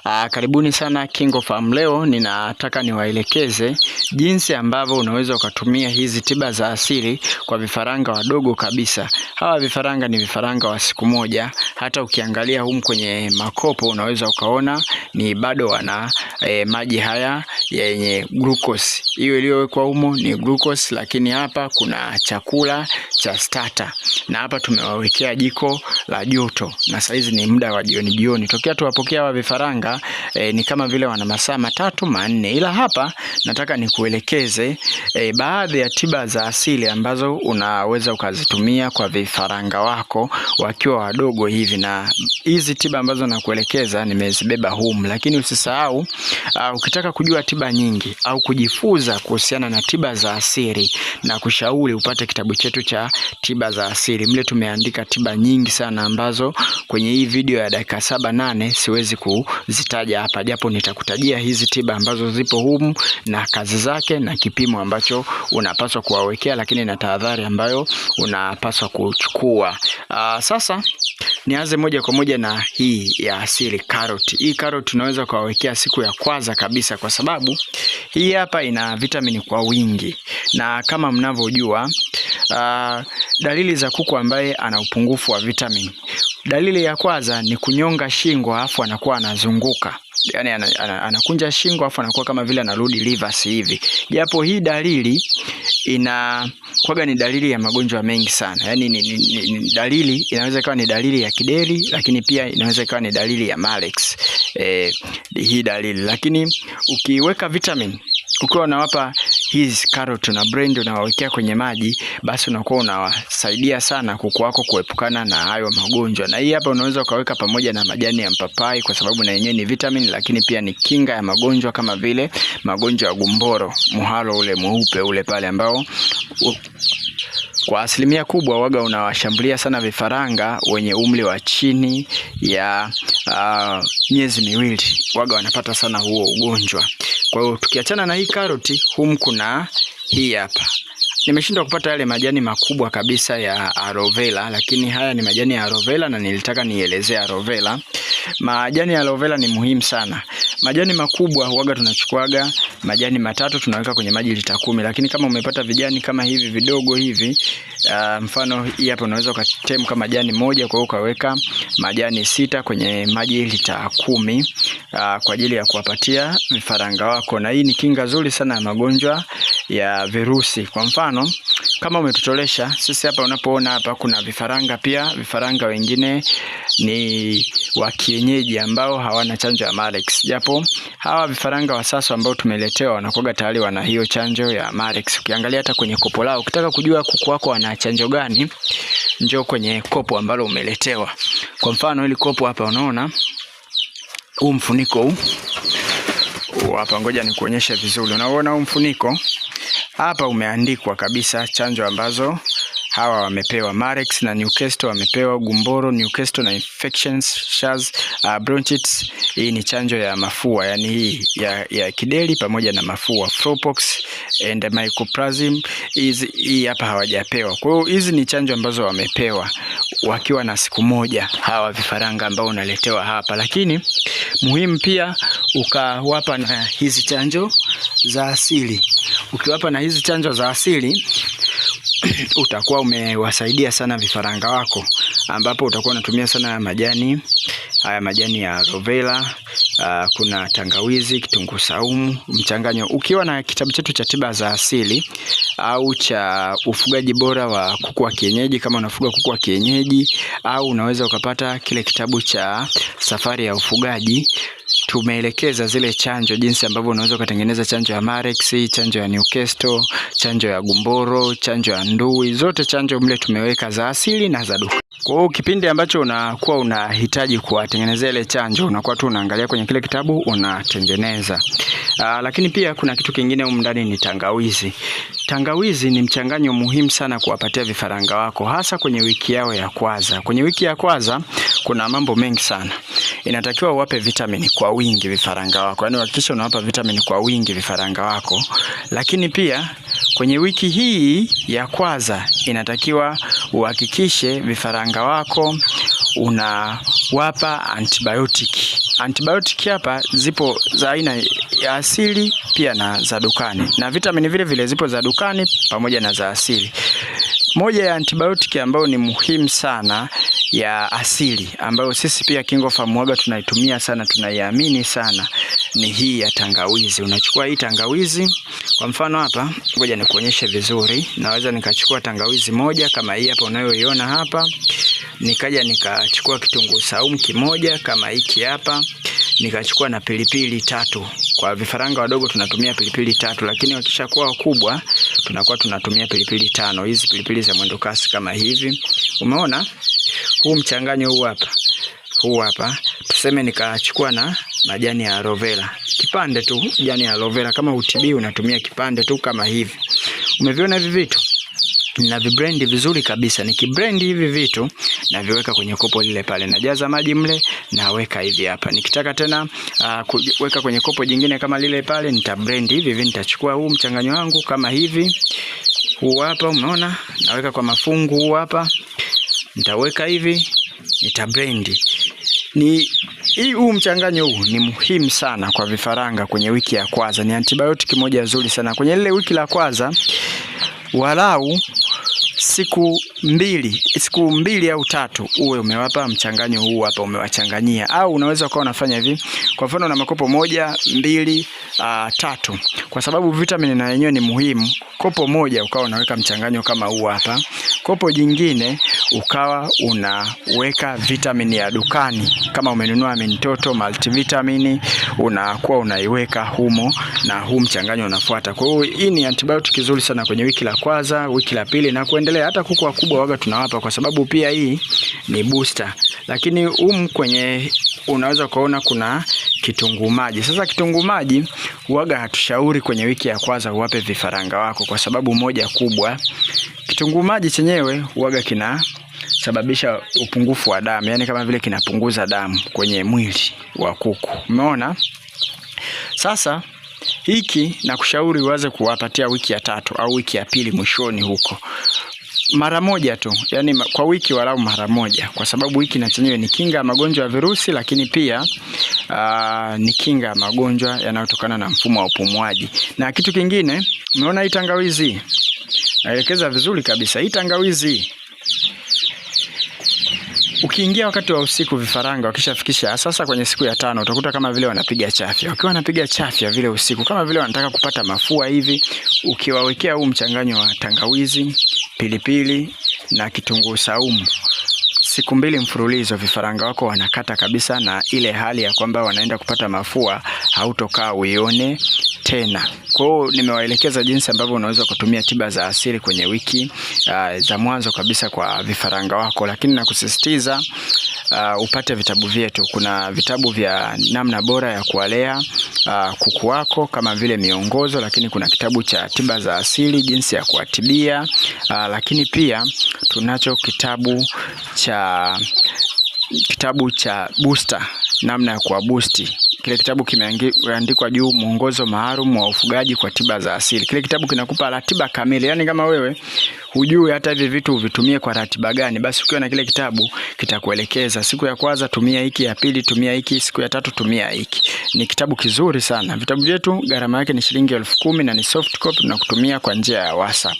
Karibuni sana KingoFarm. Leo ninataka niwaelekeze jinsi ambavyo unaweza ukatumia hizi tiba za asili kwa vifaranga wadogo kabisa. Hawa vifaranga ni vifaranga wa siku moja. Hata ukiangalia humu kwenye makopo unaweza ukaona ni bado wana maji haya yenye glucose. Hiyo iliyowekwa humo ni glucose, lakini hapa kuna chakula cha starter. Na hapa tumewawekea jiko la joto. Na saizi ni muda wa jioni. Tokea tuwapokea hawa vifaranga ni kama vile wana masaa 3-4. Ila hapa nataka nikuelekeze baadhi ya tiba za asili ambazo unaweza ukazitumia kwa vifaranga wako wakiwa wadogo hivi. Na hizi tiba ambazo nakuelekeza nimezibeba humu, lakini usisahau ukitaka kujua tiba nyingi au kujifunza kuhusiana na tiba za asili, na kushauri upate kitabu chetu cha tiba za asili. Mle tumeandika tiba nyingi sana ambazo kwenye hii video ya dakika 7-8 siwezi kuzitaja hapa, japo nitakutajia hizi tiba ambazo zipo humu na kazi zake na kipimo ambacho unapaswa kuwawekea, lakini na tahadhari ambayo unapaswa kuchukua. Sasa nianze moja kwa moja na hii ya asili, karoti. Hii karoti unaweza kuwawekea siku ya kwanza kabisa, kwa sababu hii hapa ina vitamini kwa wingi. Na kama mnavyojua dalili za kuku ambaye ana upungufu wa vitamini, dalili ya kwanza ni kunyonga shingo afu anakuwa anazunguka. Yani anakunja shingo afu anakuwa kama vile anarudi reverse hivi. Japo hii dalili kwaga ni dalili ya magonjwa mengi sana. Yani ni dalili, inaweza ikawa ni dalili ya kideri, lakini pia inaweza ikawa ni dalili ya Marex. Hii dalili, lakini ukiweka vitamin, ukiwa unawapa hizi carrot na blend unawawekea kwenye maji, basi unakuwa unawasaidia sana kuku wako kuepukana na hayo magonjwa. Na hii hapa unaweza ukaweka pamoja na majani ya mpapai, kwa sababu na yenyewe ni vitamin, lakini pia ni kinga ya magonjwa kama vile magonjwa ya gumboro, muhalo ule mweupe ule pale, ambao kwa asilimia kubwa waga unawashambulia sana vifaranga wenye umri wa chini ya miezi miwili. Waga wanapata sana huo ugonjwa. Kwa hiyo tukiachana na hii karoti, humu kuna hii hapa. Nimeshindwa kupata yale majani makubwa kabisa ya aloe vera, lakini haya ni majani ya aloe vera na nilitaka nielezea aloe vera. Majani ya aloe vera ni muhimu sana. Majani makubwa huaga tunachukuaga majani 3 tunaweka kwenye maji lita 10, lakini kama umepata vijani kama hivi vidogo hivi, mfano hii hapa, unaweza ukatemka majani 1, kwa hiyo ukaweka majani 6 kwenye maji lita 10 kwa ajili ya kuwapatia vifaranga wako. Na hii ni kinga nzuri sana ya magonjwa ya virusi. Kwa mfano kama umetotolesha, sisi hapa unapoona hapa kuna vifaranga pia, vifaranga wengine ni wa kienyeji ambao hawana chanjo ya Marex. Japo hawa vifaranga wa sasa ambao tumeletewa wanakuwa tayari wana hiyo chanjo ya Marex. Ukiangalia hata kwenye kopo lao, ukitaka kujua kuku wako wana chanjo gani, njoo kwenye kopo ambalo umeletewa. Kwa mfano hili kopo hapa, unaona huu mfuniko huu hapa, ngoja nikuonyeshe vizuri. Unaona huu mfuniko hapa umeandikwa kabisa chanjo ambazo hawa wamepewa: Marex na Newcastle wamepewa, gumboro, Newcastle na infections, SHARS, bronchitis. Hii ni chanjo ya mafua, yani hii ya kideri pamoja na mafua, Fowlpox and mycoplasma. Hii hapa hawajapewa. Kwa hiyo hizi ni chanjo ambazo wamepewa wakiwa na siku moja, hawa vifaranga ambao unaletewa hapa. Lakini muhimu pia ukawapa na hizi chanjo za asili. Ukiwapa na hizi chanjo za asili utakuwa umewasaidia sana vifaranga wako, ambapo utakuwa unatumia sana majani haya, majani ya aloe vera, kuna tangawizi, kitunguu saumu, mchanganyo. Ukiwa na kitabu chetu cha tiba za asili au cha ufugaji bora wa kuku wa kienyeji, kama unafuga kuku wa kienyeji, au unaweza ukapata kile kitabu cha safari ya ufugaji, tumeelekeza zile chanjo, jinsi ambavyo unaweza kutengeneza chanjo ya Marex, chanjo ya Newcastle, chanjo ya gumboro, chanjo ya ndui. Zote chanjo mle tumeweka za asili na za duka. Kwa hiyo kipindi ambacho unakuwa unahitaji kuwatengenezea ile chanjo, unakuwa tu unaangalia kwenye kile kitabu unatengeneza. Lakini pia kuna kitu kingine humu ndani, ni tangawizi. Tangawizi ni mchanganyo muhimu sana kuwapatia vifaranga wako, hasa kwenye wiki yao ya kwanza. Kwenye wiki ya kwanza kuna mambo mengi sana. Inatakiwa uwape vitamini kwa wingi vifaranga wako. Yaani hakikisha unawapa vitamini kwa wingi vifaranga wako. Lakini pia kwenye wiki hii ya kwanza inatakiwa uhakikishe vifaranga wako unawapa antibiotic. antibiotic hapa zipo za aina ya asili pia na za dukani, na vitamini vile vile zipo za dukani pamoja na za asili. Moja ya antibiotic ambayo ni muhimu sana ya asili ambayo sisi pia KingoFarm waga tunaitumia sana, tunaiamini sana, ni hii ya tangawizi. Unachukua hii tangawizi, kwa mfano hapa, ngoja nikuonyeshe vizuri. Naweza nikachukua tangawizi moja kama hii hapa unayoiona hapa, nikaja nikachukua kitunguu saumu kimoja kama hiki hapa, nikachukua na pilipili 3. Kwa vifaranga wadogo tunatumia pilipili 3, lakini wakishakuwa wakubwa tunakuwa tunatumia pilipili 5. Hizi pilipili za mwendo kasi kama hivi. Umeona? Huu mchanganyo huu hapa, tuseme nikachukua na majani ya aloe vera. Kipande tu majani ya aloe vera, kama utibii unatumia kipande tu kama hivi. Umeviona hivi vitu? Na viblend vizuri kabisa. Nikiblend hivi vitu na viweka kwenye kopo lile pale, najaza maji mle, naweka hivi hapa. Nikitaka tena kuweka kwenye kopo jingine kama lile pale, nitablend hivi hivi. Nitachukua huu mchanganyo wangu kama hivi, huu hapa, umeona, naweka kwa mafungu. Huu hapa nitaweka hivi, nitablend. Huu mchanganyo huu ni muhimu sana kwa vifaranga kwenye wiki ya kwanza. Ni antibiotic moja nzuri sana kwenye ile wiki la kwanza. Walau siku mbili au 3 uwe umewapa mchanganyo huu hapa, umewachanganyia. Au unaweza ukawa unafanya hivi, kwa mfano na makopo 1, 2, 3, kwa sababu vitamini na yenyewe ni muhimu. Kopo moja ukawa unaweka mchanganyo kama huu hapa, kopo jingine ukawa unaweka vitamini ya dukani. Kama umenunua Mintoto multivitamin, unakuwa unaiweka humo na huu mchanganyo unafuata. Kwa hiyo hii ni antibiotic nzuri sana kwenye wiki la kwanza, wiki la pili na kuendelea. Hata kuku wakubwa waga tunawapa, kwa sababu pia hii ni booster. Lakini kwenye unaweza kuona kuna kitunguu maji. Sasa kitunguu maji waga hatushauri kwenye wiki ya kwanza uwape vifaranga wako, kwa sababu moja kubwa, kitunguu maji chenyewe waga kinasababisha upungufu wa damu, yani kama vile kinapunguza damu kwenye mwili wa kuku. Umeona? Sasa hiki nakushauri uanze kuwapatia wiki ya 3 au wiki ya pili mwishoni huko. Mara moja tu, yani kwa wiki walau mara moja, kwa sababu wiki na chenyewe ni kinga ya magonjwa ya virusi, lakini pia ni kinga ya magonjwa yanayotokana na mfumo wa upumuaji. Na kitu kingine, umeona hii tangawizi? Naelekeza vizuri kabisa. Hii tangawizi ukiingia wakati wa usiku, vifaranga wakishafikisha sasa kwenye siku ya 5, utakuta kama vile wanapiga chafya. Wakiwa wanapiga chafya vile usiku, kama vile wanataka kupata mafua hivi, ukiwawekea huu mchanganyo wa tangawizi, pilipili na kitunguu saumu, siku 2 mfululizo, vifaranga wako wanakata kabisa, na ile hali ya kwamba wanaenda kupata mafua hautokaa uione tena. Kwa hiyo nimewaelekeza jinsi ambavyo unaweza kutumia tiba za asili kwenye wiki za mwanzo kabisa kwa vifaranga wako, lakini nakusisitiza upate vitabu vyetu. Kuna vitabu vya namna bora ya kuwalea kuku wako kama vile miongozo, lakini kuna kitabu cha tiba za asili, jinsi ya kuwatibia, lakini pia tunacho kitabu cha booster, namna ya kuwabusti. Kile kitabu kimeandikwa juu, mwongozo maalum wa ufugaji kwa tiba za asili. Kile kitabu kinakupa ratiba kamili, yani kama wewe hujui hata hivi vitu uvitumie kwa ratiba gani, basi ukiwa na kile kitabu kitakuelekeza, siku ya kwanza tumia hiki, ya pili tumia hiki, siku ya 3 tumia hiki. Ni kitabu kizuri sana. Vitabu vyetu gharama yake ni shilingi 10,000 na ni soft copy na kutumia kwa njia ya WhatsApp.